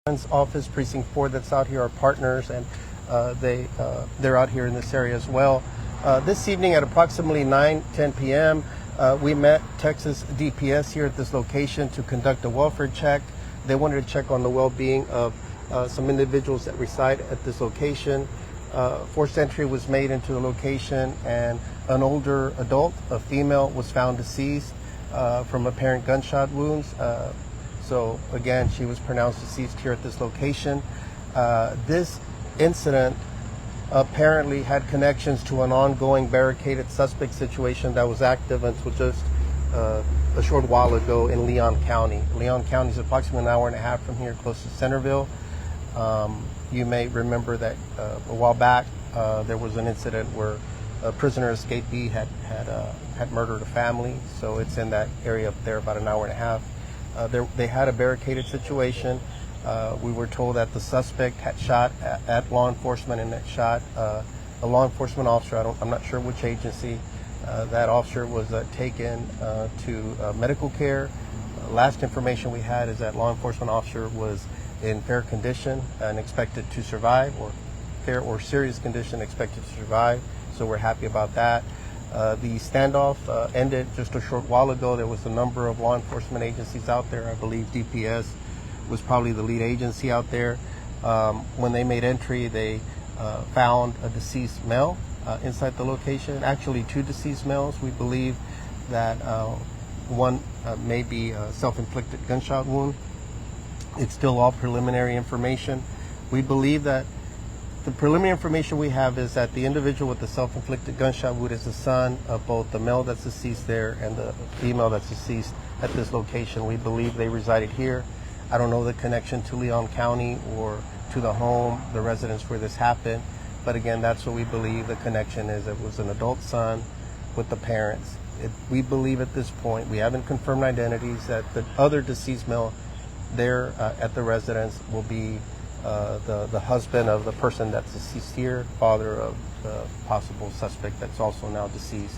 Office, Precinct 4 that's out here are partners, and they're out here in this area as well. This evening at approximately 9:10 p.m., we met Texas DPS here at this location to conduct a welfare check. They wanted to check on the well-being of some individuals that reside at this location. Forced entry was made into the location, and an older adult, a female, was found deceased from apparent gunshot wounds. So again, she was pronounced deceased here at this location. This incident apparently had connections to an ongoing barricaded suspect situation that was active until just a short while ago in Leon County. Leon County is approximately an hour and a half from here, close to Centerville. You may remember that a while back there was an incident where a prisoner escapee had murdered a family. So it's in that area up there, about an hour and a half. They had a barricaded situation. We were told that the suspect had shot at law enforcement and had shot a law enforcement officer. I'm not sure which agency. That officer was taken to medical care. Last information we had is that law enforcement officer was in fair condition and expected to survive, or fair or serious condition expected to survive. So we're happy about that. The standoff ended just a short while ago. There was a number of law enforcement agencies out there. I believe DPS was probably the lead agency out there. When they made entry, they found a deceased male inside the location. Actually, two deceased males. We believe that one may be a self-inflicted gunshot wound. It's still all preliminary information. We believe that the preliminary information we have is that the individual with the self-inflicted gunshot wound is the son of both the male that's deceased there and the female that's deceased at this location. We believe they resided here. I don't know the connection to Leon County or to the home, the residence where this happened. But again, that's what we believe the connection is. It was an adult son with the parents. We believe at this point, we haven't confirmed identities, that the other deceased male there at the residence will be the husband of the person that's deceased here, father of the possible suspect that's also now deceased.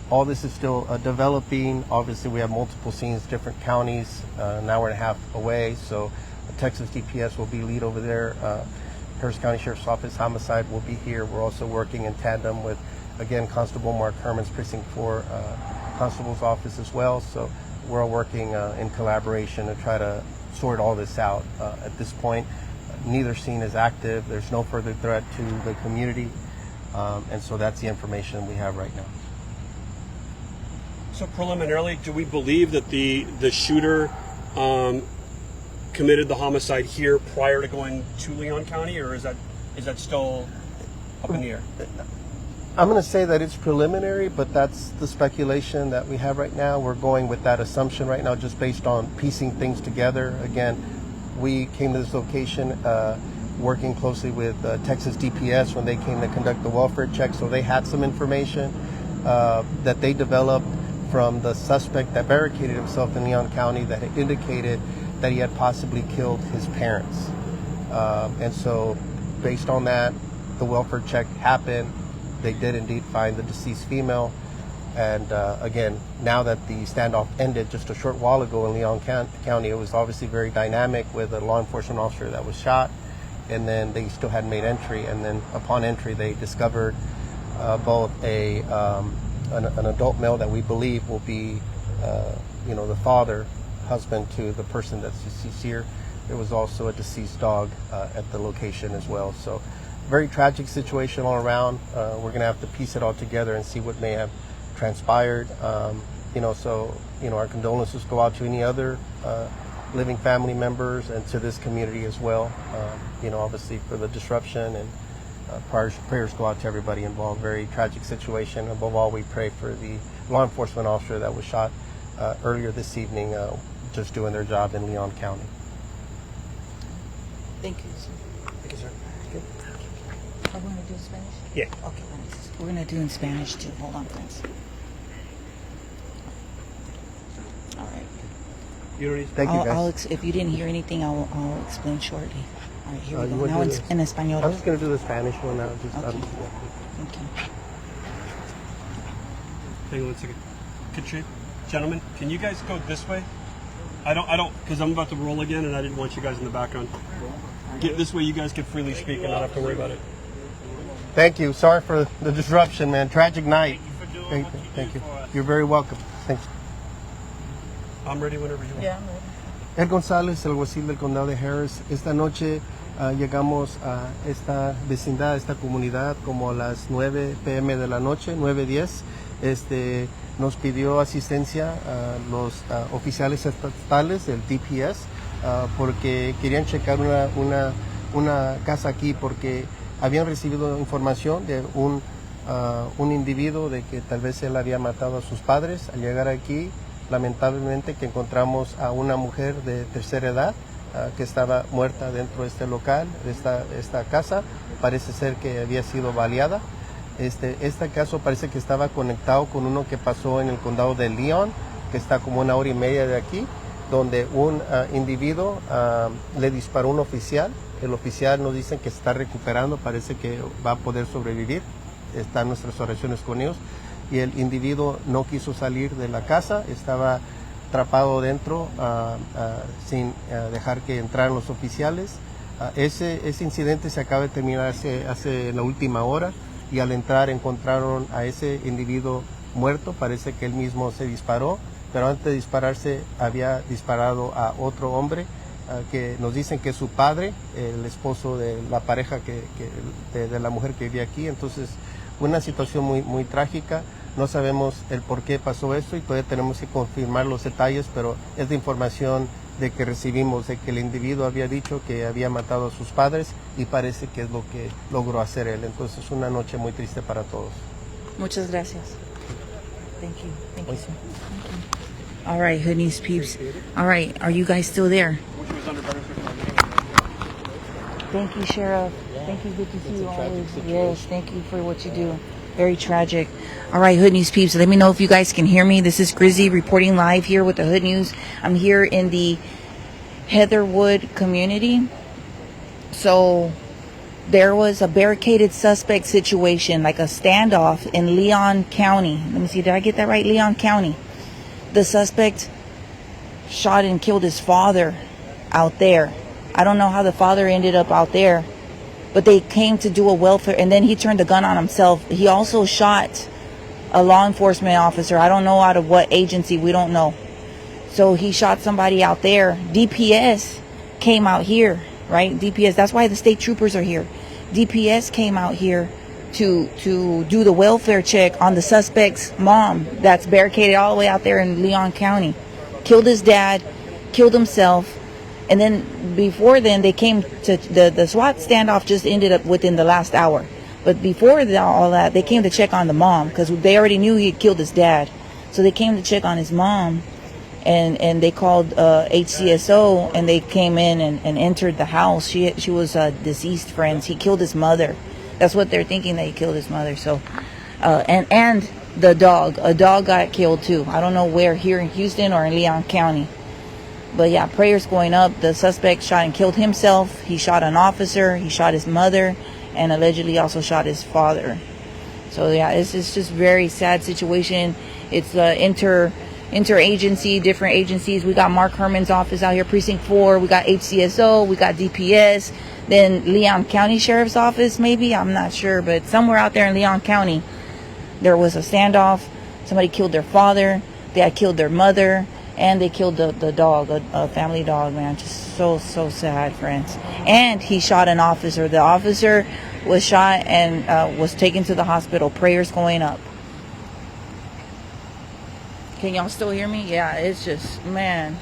All this is still developing. Obviously, we have multiple scenes, different counties, an hour and a half away. So Texas DPS will be lead over there. Harris County Sheriff's Office Homicide will be here. We're also working in tandem with, again, Constable Mark Herman's Precinct 4 Constable's Office as well. So we're all working in collaboration to try to sort all this out. At this point, neither scene is active. There's no further threat to the community. And so that's the information we have right now. So preliminarily, do we believe that the shooter committed the homicide here prior to going to Leon County, or is that still up in the air? I'm going to say that it's preliminary, but that's the speculation that we have right now. We're going with that assumption right now, just based on piecing things together. Again, we came to this location working closely with Texas DPS when they came to conduct the welfare check, so they had some information that they developed from the suspect that barricaded himself in Leon County that had indicated that he had possibly killed his parents. And so based on that, the welfare check happened. They did indeed find the deceased female. And again, now that the standoff ended just a short while ago in Leon County, it was obviously very dynamic with a law enforcement officer that was shot. And then they still hadn't made entry. And then upon entry, they discovered both an adult male that we believe will be, the father, husband to the person that's deceased here. There was also a deceased dog at the location as well. So very tragic situation all around. We're going to have to piece it all together and see what may have transpired. Our condolences go out to any other living family members and to this community as well. Obviously for the disruption, and prayers go out to everybody involved. Very tragic situation. Above all, we pray for the law enforcement officer that was shot earlier this evening, just doing their job in Leon County. Thank you, sir. Thank you, sir. Are we going to do Spanish? Yeah. Okay, we're going to do in Spanish too. Hold on, please. All right. Thank you, guys. If you didn't hear anything, I'll explain shortly. All right, here we go. Now in Espanol. I'm just going to do the Spanish one now. Okay. Thank you. Hang on one second. Gentlemen, can you guys go this way? I don't, because I'm about to roll again, and I didn't want you guys in the background. This way, you guys can freely speak and not have to worry about it. Thank you. Sorry for the disruption, man. Tragic night. Thank you. You're very welcome. Thanks. I'm ready whenever you want. Yeah, I'm ready. Ed González, el alguacil del condado de Harris. Esta noche llegamos a esta vecindad, a esta comunidad, como a las 9 p.m. de la noche, 9:10. Nos pidió asistencia a los oficiales estatales del DPS porque querían checar una casa aquí porque habían recibido información de un individuo de que tal vez él había matado a sus padres. Al llegar aquí, lamentablemente que encontramos a una mujer de tercera edad que estaba muerta dentro de este local, de esta casa. Parece ser que había sido baleada. Este caso parece que estaba conectado con uno que pasó en el condado de Leon, que está como 1 hora y media de aquí, donde un individuo le disparó a un oficial. El oficial nos dice que se está recuperando, parece que va a poder sobrevivir. Están nuestras oraciones con ellos. Y el individuo no quiso salir de la casa, estaba atrapado dentro sin dejar que entraran los oficiales. Ese incidente se acaba de terminar hace la última hora y al entrar encontraron a ese individuo muerto. Parece que él mismo se disparó, pero antes de dispararse había disparado a otro hombre que nos dicen que es su padre, el esposo de la pareja de la mujer que vivía aquí. Entonces, una situación muy trágica. No sabemos el por qué pasó esto y todavía tenemos que confirmar los detalles, pero es de información de que recibimos, de que el individuo había dicho que había matado a sus padres y parece que es lo que logró hacer él. Entonces, una noche muy triste para todos. Muchas gracias. Thank you. Thank you, sir. Thank you. All right, Hood News peeps. All right, are you guys still there? Thank you, Sheriff. Thank you. Good to see you always. Yes, thank you for what you do. Very tragic. All right, Hood News peeps, let me know if you guys can hear me. This is Grizzy reporting live here with the Hood News. I'm here in the Heatherwood community. So there was a barricaded suspect situation, like a standoff in Leon County. Let me see, did I get that right? Leon County. The suspect shot and killed his father out there. I don't know how the father ended up out there, but they came to do a welfare, and then he turned the gun on himself. He also shot a law enforcement officer. I don't know out of what agency, we don't know. So he shot somebody out there. DPS came out here, right? DPS, that's why the state troopers are here. DPS came out here to do the welfare check on the suspect's mom that's barricaded all the way out there in Leon County. Killed his dad, killed himself. And then before then, they came to the SWAT standoff just ended up within the last hour. But before all that, they came to check on the mom because they already knew he had killed his dad. So they came to check on his mom, and they called HCSO, and they came in and entered the house. She was deceased friends. He killed his mother. That's what they're thinking, that he killed his mother. So, and the dog. A dog got killed too. I don't know where, here in Houston or in Leon County. But yeah, prayers going up. The suspect shot and killed himself. He shot an officer. He shot his mother, and allegedly also shot his father. So yeah, it's just very sad situation. It's interagency, different agencies. We got Mark Herman's office out here, Precinct 4. We got HCSO. We got DPS. Then Leon County Sheriff's Office, maybe. I'm not sure. But somewhere out there in Leon County, there was a standoff. Somebody killed their father. They had killed their mother. And they killed the dog, a family dog, man. Just so sad, friends. And he shot an officer. The officer was shot and was taken to the hospital. Prayers going up. Can y'all still hear me? Yeah, it's just, man,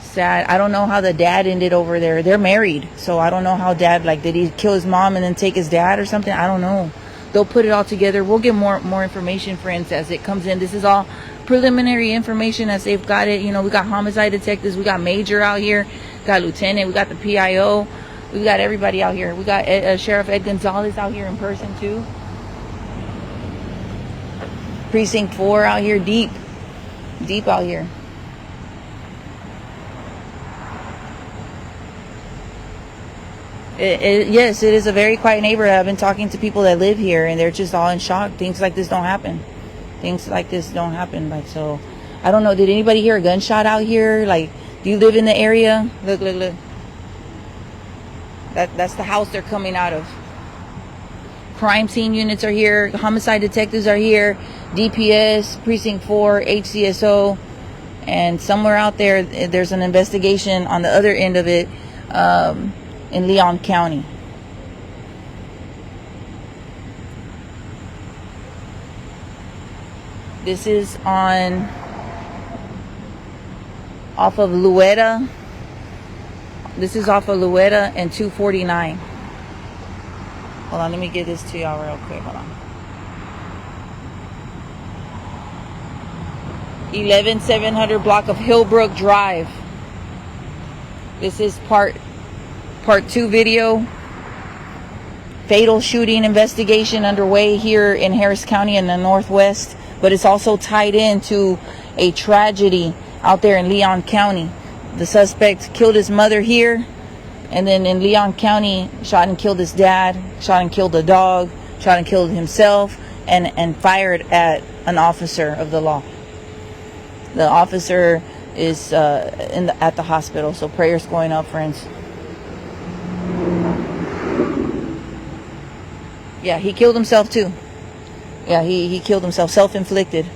sad. I don't know how the dad ended over there. They're married. So I don't know how dad, like, did he kill his mom and then take his dad or something? I don't know. They'll put it all together. We'll get more information, friends, as it comes in. This is all preliminary information as they've got it. You know, we got homicide detectives, we got Major out here, got Lieutenant, we got the PIO, we got everybody out here. We got Sheriff Ed Gonzalez out here in person too. Precinct 4 out here, deep out here. Yes, it is a very quiet neighborhood. I've been talking to people that live here, and they're just all in shock. Things like this don't happen. Like, so I don't know. Did anybody hear a gunshot out here? Like, do you live in the area? Look, look, look. That's the house they're coming out of. Crime scene units are here. Homicide detectives are here. DPS, Precinct 4, HCSO. And somewhere out there, there's an investigation on the other end of it in Leon County. This is off of Luetta. This is off of Luetta and 249. Hold on, let me get this to y'all real quick. Hold on. 11700 block of Hillbrook Drive. This is part 2 video. Fatal shooting investigation underway here in Harris County in the Northwest, but it's also tied into a tragedy out there in Leon County. The suspect killed his mother here, and then in Leon County shot and killed his dad, shot and killed a dog, shot and killed himself, and fired at an officer of the law. The officer is at the hospital, so prayers going up, friends. Yeah, he killed himself too. Yeah, he killed himself, self-inflicted.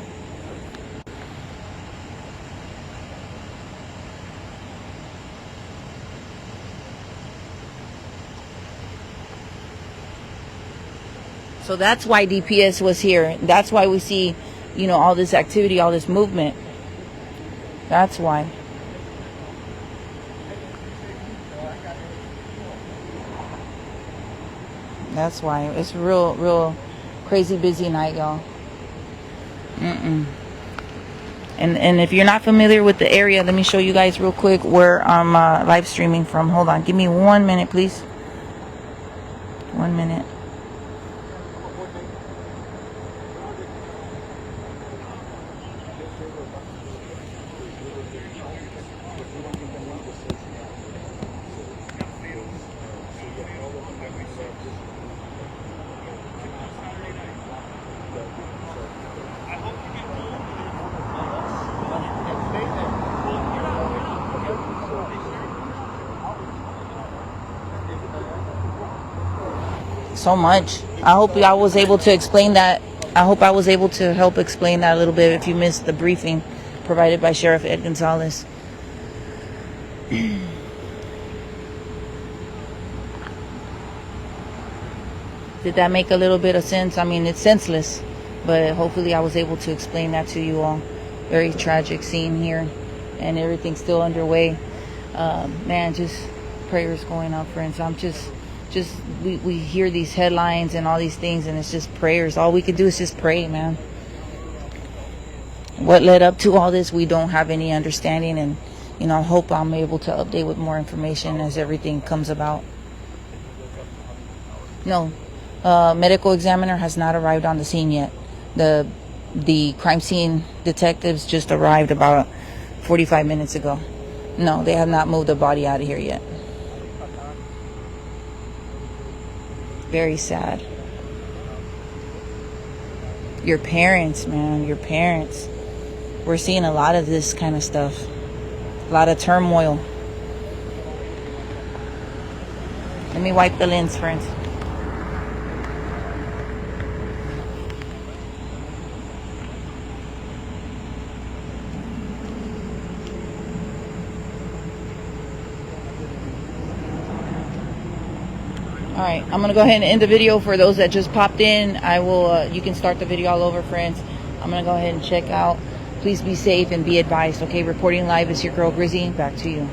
So that's why DPS was here. That's why we see, all this activity, all this movement. That's why. That's why. It's real crazy busy night, y'all. And if you're not familiar with the area, let me show you guys real quick where I'm live streaming from. Hold on. Give me 1 minute, please. 1 minute. So much. I hope I was able to explain that. I hope I was able to help explain that a little bit if you missed the briefing provided by Sheriff Ed Gonzalez. Did that make a little bit of sense? I mean, it's senseless, but hopefully I was able to explain that to you all. Very tragic scene here, and everything's still underway. Man, just prayers going up, friends. I'm just we hear these headlines and all these things, and it's just prayers. All we could do is just pray, man. What led up to all this, we don't have any understanding, and I hope I'm able to update with more information as everything comes about. No, medical examiner has not arrived on the scene yet. The crime scene detectives just arrived about 45 minutes ago. No, they have not moved the body out of here yet. Very sad. Your parents, man, your parents. We're seeing a lot of this kind of stuff. A lot of turmoil. Let me wipe the lens, friends. All right, I'm gonna go ahead and end the video. For those that just popped in, I will. You can start the video all over, friends. I'm gonna go ahead and check out. Please be safe and be advised. Okay, reporting live is your girl Grizzy. Back to you.